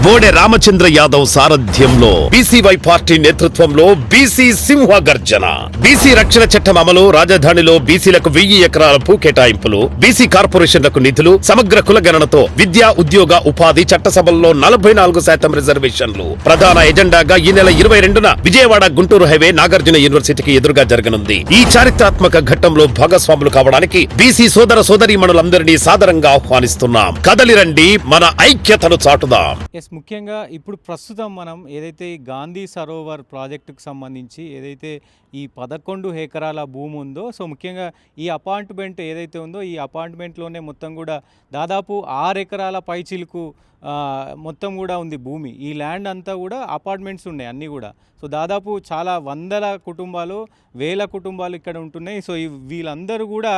బోడే రామచంద్ర యాదవ్ సారథ్యంలో BCY party నేతృత్వంలో BC సింహ గర్జన. బీసీ రక్షణ చట్టం అమలు, రాజధానిలో బీసీలకు 1000 ఎకరాల భూ కేటాయింపులు, బీసీ కార్పొరేషన్లకు నిధులు, సమగ్ర కులగణనతో విద్యా, ఉద్యోగ, ఉపాధి, చట్టసభల్లో 44% రిజర్వేషన్లు ప్రధాన ఎజెండాగా ఈ నెల 22న విజయవాడ గుంటూరు హైవే నాగార్జున యూనివర్సిటీకి ఎదురుగా జరగనుంది. ఈ చారిత్రాత్మక ఘట్టంలో భాగస్వాములు కావడానికి బీసీ సోదర సోదరీమణులందరినీ సాదరంగా ఆహ్వానిస్తున్నాం. కదలిరండి, మన ఐక్యతను చాటుదాం. ముఖ్యంగా ఇప్పుడు ప్రస్తుతం మనం ఏదైతే ఈ గాంధీ సరోవర్ ప్రాజెక్టుకు సంబంధించి ఏదైతే ఈ 11 ఎకరాల భూమి ఉందో, సో ముఖ్యంగా ఈ అపార్ట్మెంట్ ఏదైతే ఉందో ఈ అపార్ట్మెంట్లోనే మొత్తం కూడా దాదాపు 6 ఎకరాల పైచిలుకు మొత్తం కూడా ఉంది భూమి. ఈ ల్యాండ్ అంతా కూడా అపార్ట్మెంట్స్ ఉన్నాయి అన్నీ కూడా. సో దాదాపు చాలా వందల కుటుంబాలు, వేల కుటుంబాలు ఇక్కడ ఉంటున్నాయి. సో వీళ్ళందరూ కూడా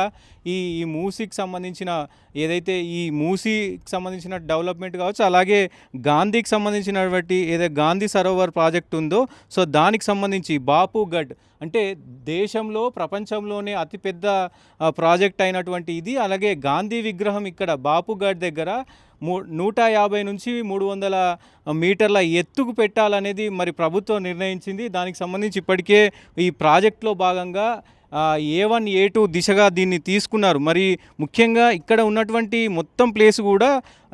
ఈ మూసీకి సంబంధించిన ఏదైతే ఈ మూసీకి సంబంధించిన డెవలప్మెంట్ కావచ్చు, అలాగే గాంధీకి సంబంధించినటువంటి ఏదైతే గాంధీ సరోవర్ ప్రాజెక్ట్ ఉందో సో దానికి సంబంధించి బాపుగఢ్ అంటే దేశంలో ప్రపంచంలోనే అతిపెద్ద ప్రాజెక్ట్ అయినటువంటి ఇది. అలాగే గాంధీ విగ్రహం ఇక్కడ బాపుగఢ్ దగ్గర 150 నుంచి 300 మీటర్ల ఎత్తుకు పెట్టాలనేది మరి ప్రభుత్వం నిర్ణయించింది. దానికి సంబంధించి ఇప్పటికే ఈ ప్రాజెక్టులో భాగంగా A1 A2 దిశగా దీన్ని తీసుకున్నారు. మరి ముఖ్యంగా ఇక్కడ ఉన్నటువంటి మొత్తం ప్లేస్ కూడా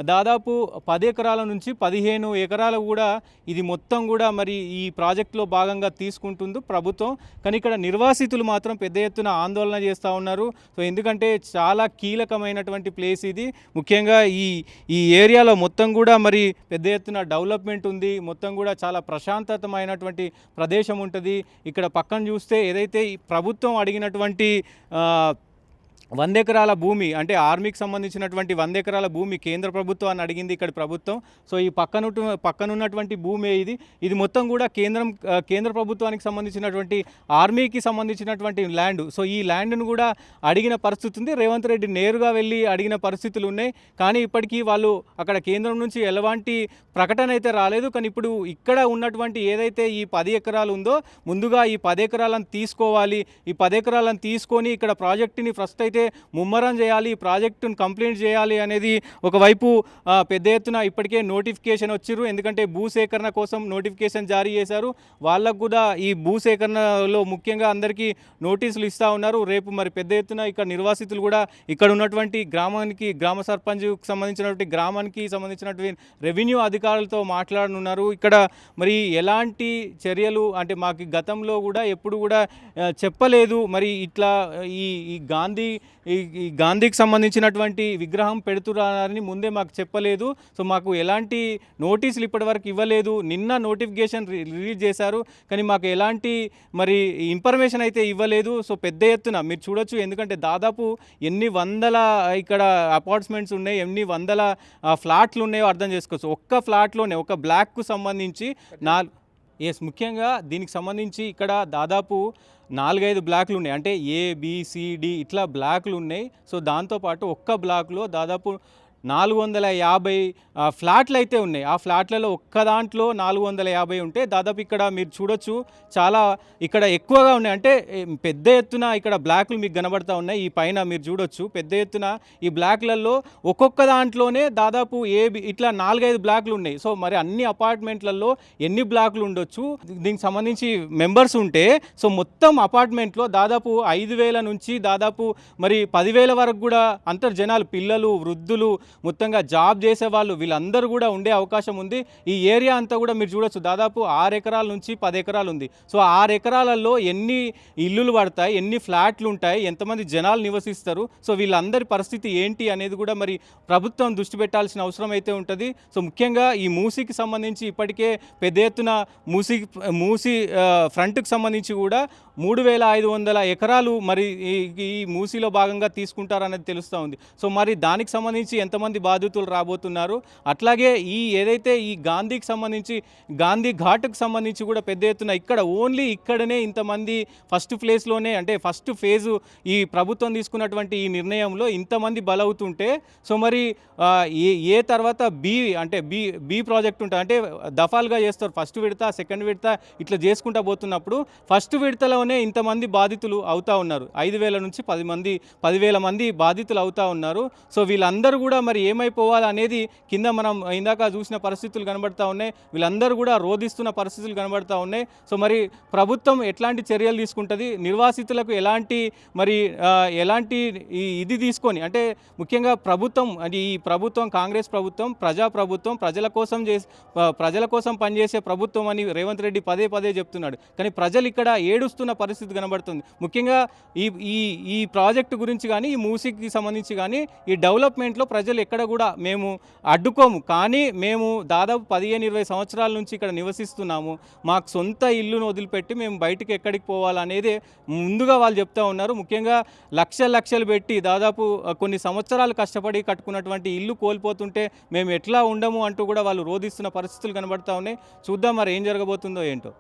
దాదాపు 10 ఎకరాల నుంచి 15 ఎకరాలు కూడా ఇది మొత్తం కూడా మరి ఈ ప్రాజెక్టులో భాగంగా తీసుకుంటుంది ప్రభుత్వం. కానీ ఇక్కడ నిర్వాసితులు మాత్రం పెద్ద ఎత్తున ఆందోళన చేస్తూ ఉన్నారు. సో ఎందుకంటే చాలా కీలకమైనటువంటి ప్లేస్ ఇది. ముఖ్యంగా ఈ ఏరియాలో మొత్తం కూడా మరి పెద్ద ఎత్తున డెవలప్మెంట్ ఉంది. మొత్తం కూడా చాలా ప్రశాంతతమైనటువంటి ప్రదేశం ఉంటుంది. ఇక్కడ పక్కన చూస్తే ఏదైతే ఈ ప్రభుత్వం అడిగినటువంటి 100 ఎకరాల భూమి అంటే ఆర్మీకి సంబంధించినటువంటి 100 ఎకరాల భూమి కేంద్ర ప్రభుత్వాన్ని అడిగింది ఇక్కడ ప్రభుత్వం. సో ఈ పక్కనున్నటువంటి భూమి ఇది మొత్తం కూడా కేంద్ర ప్రభుత్వానికి సంబంధించినటువంటి ఆర్మీకి సంబంధించినటువంటి ల్యాండ్. సో ఈ ల్యాండ్ను కూడా అడిగిన పరిస్థితి ఉంది. రేవంత్ రెడ్డి నేరుగా వెళ్ళి అడిగిన పరిస్థితులు ఉన్నాయి. కానీ ఇప్పటికీ వాళ్ళు అక్కడ కేంద్రం నుంచి ఎలాంటి ప్రకటన అయితే రాలేదు. కానీ ఇప్పుడు ఇక్కడ ఉన్నటువంటి ఏదైతే ఈ 10 ఎకరాలు ఉందో ముందుగా ఈ 10 ఎకరాలను తీసుకోవాలి. ఈ 10 ఎకరాలను తీసుకొని ఇక్కడ ప్రాజెక్టుని ఫస్ట్ అయితే ముమ్మరం చేయాలి, ఈ ప్రాజెక్టును కంప్లీట్ చేయాలి అనేది ఒకవైపు పెద్ద ఎత్తున ఇప్పటికే నోటిఫికేషన్ వచ్చిర్రు. ఎందుకంటే భూసేకరణ కోసం నోటిఫికేషన్ జారీ చేశారు. వాళ్ళకు కూడా ఈ భూసేకరణలో ముఖ్యంగా అందరికీ నోటీసులు ఇస్తూ ఉన్నారు. రేపు మరి పెద్ద ఎత్తున ఇక్కడ నిర్వాసితులు కూడా ఇక్కడ ఉన్నటువంటి గ్రామ సర్పంచ్కి సంబంధించినటువంటి గ్రామానికి సంబంధించినటువంటి రెవెన్యూ అధికారులతో మాట్లాడనున్నారు. ఇక్కడ మరి ఎలాంటి చర్యలు అంటే మాకు గతంలో కూడా ఎప్పుడు కూడా చెప్పలేదు. మరి ఇట్లా ఈ గాంధీకి సంబంధించినటువంటి విగ్రహం పెడుతున్నారని ముందే మాకు చెప్పలేదు. సో మాకు ఎలాంటి నోటీసులు ఇప్పటివరకు ఇవ్వలేదు. నిన్న నోటిఫికేషన్ రిలీజ్ చేశారు, కానీ మాకు ఎలాంటి మరి ఇన్ఫర్మేషన్ అయితే ఇవ్వలేదు. సో పెద్ద ఎత్తున మీరు చూడొచ్చు. ఎందుకంటే దాదాపు ఎన్ని వందల ఇక్కడ అపార్ట్మెంట్స్ ఉన్నాయి, ఎన్ని వందల ఫ్లాట్లు ఉన్నాయో అర్థం చేసుకోవచ్చు. ఒక్క ఫ్లాట్లోనే ఒక బ్లాక్కు సంబంధించి ముఖ్యంగా దీనికి సంబంధించి ఇక్కడ దాదాపు 4-5 బ్లాక్లు ఉన్నాయి. అంటే ABCD ఇట్లా బ్లాక్లు ఉన్నాయి. సో దాంతోపాటు ఒక్క బ్లాక్లో దాదాపు 450 ఫ్లాట్లు అయితే ఉన్నాయి. ఆ ఫ్లాట్లలో ఒక్క దాంట్లో 450 ఉంటే దాదాపు ఇక్కడ మీరు చూడొచ్చు చాలా ఇక్కడ ఎక్కువగా ఉన్నాయి. అంటే పెద్ద ఎత్తున ఇక్కడ బ్లాక్లు మీకు కనబడతా ఉన్నాయి. ఈ పైన మీరు చూడొచ్చు పెద్ద ఎత్తున ఈ బ్లాక్లలో ఒక్కొక్క దాంట్లోనే దాదాపు ఇట్లా 4-5 బ్లాక్లు ఉన్నాయి. సో మరి అన్ని అపార్ట్మెంట్లలో ఎన్ని బ్లాక్లు ఉండొచ్చు, దీనికి సంబంధించి మెంబర్స్ ఉంటే సో మొత్తం అపార్ట్మెంట్లో దాదాపు 5,000 నుంచి దాదాపు మరి 10,000 వరకు కూడా జనాలు, పిల్లలు, వృద్ధులు, మొత్తంగా జాబ్ చేసే వాళ్ళు వీళ్ళందరూ కూడా ఉండే అవకాశం ఉంది. ఈ ఏరియా అంతా కూడా మీరు చూడొచ్చు దాదాపు 6 ఎకరాల నుంచి 10 ఎకరాలు ఉంది. సో 6 ఎకరాలలో ఎన్ని ఇల్లులు పడతాయి, ఎన్ని ఫ్లాట్లు ఉంటాయి, ఎంతమంది జనాలు నివసిస్తారు, సో వీళ్ళందరి పరిస్థితి ఏంటి అనేది కూడా మరి ప్రభుత్వం దృష్టి పెట్టాల్సిన అవసరం అయితే ఉంటుంది. సో ముఖ్యంగా ఈ మూసీకి సంబంధించి ఇప్పటికే పెద్ద ఎత్తున మూసీ ఫ్రంట్కి సంబంధించి కూడా 3,500 ఎకరాలు మరి ఈ మూసీలో భాగంగా తీసుకుంటారనేది తెలుస్తూ ఉంది. సో మరి దానికి సంబంధించి ఎంతమంది బాధితులు రాబోతున్నారు, అట్లాగే ఏదైతే ఈ గాంధీకి సంబంధించి గాంధీ ఘాట్కి సంబంధించి కూడా పెద్ద ఎత్తున ఇక్కడనే ఇంతమంది ఫస్ట్ ప్లేస్లోనే అంటే ఫస్ట్ ఫేజు ఈ ప్రభుత్వం తీసుకున్నటువంటి ఈ నిర్ణయంలో ఇంతమంది బలవుతుంటే సో మరి తర్వాత బి ప్రాజెక్ట్ ఉంటుంది. అంటే దఫాలుగా చేస్తారు. ఫస్ట్ విడత, సెకండ్ విడత ఇట్లా చేసుకుంటూ పోతున్నప్పుడు ఫస్ట్ విడతలోనే ఇంతమంది బాధితులు అవుతా ఉన్నారు. 5,000 నుంచి 10,000 మంది బాధితులు అవుతా ఉన్నారు. సో వీళ్ళందరూ కూడా మరి ఏమైపోవాలి అనేది కింద మనం ఇందాక చూసిన పరిస్థితులు కనబడతా ఉన్నాయి. వీళ్ళందరూ కూడా రోధిస్తున్న పరిస్థితులు కనబడతా ఉన్నాయి. సో మరి ప్రభుత్వం ఎట్లాంటి చర్యలు తీసుకుంటుంది, నిర్వాసితులకు ఎలాంటి మరి ఎలాంటి ఇది తీసుకొని, అంటే ముఖ్యంగా ప్రభుత్వం అంటే ఈ ప్రభుత్వం కాంగ్రెస్ ప్రభుత్వం ప్రజాప్రభుత్వం, ప్రజల కోసం పనిచేసే ప్రభుత్వం అని రేవంత్ రెడ్డి పదే పదే చెప్తున్నాడు. కానీ ప్రజలు ఇక్కడ ఏడుస్తున్న పరిస్థితి కనబడుతుంది. ముఖ్యంగా ఈ ఈ ఈ ప్రాజెక్టు గురించి కానీ, ఈ మూసీకి సంబంధించి కానీ, ఈ డెవలప్మెంట్లో ప్రజలు ఎక్కడ కూడా మేము అడ్డుకోము, కానీ మేము దాదాపు 15-20 సంవత్సరాల నుంచి ఇక్కడ నివసిస్తున్నాము, మాకు సొంత ఇల్లును వదిలిపెట్టి మేము బయటికి ఎక్కడికి పోవాలనేది ముందుగా వాళ్ళు చెప్తా ఉన్నారు. ముఖ్యంగా లక్షలు పెట్టి దాదాపు కొన్ని సంవత్సరాలు కష్టపడి కట్టుకున్నటువంటి ఇల్లు కోల్పోతుంటే మేము ఎట్లా ఉండము అంటూ కూడా వాళ్ళు రోధిస్తున్న పరిస్థితులు కనబడతా ఉన్నాయి. చూద్దాం మరి ఏం జరగబోతుందో ఏంటో.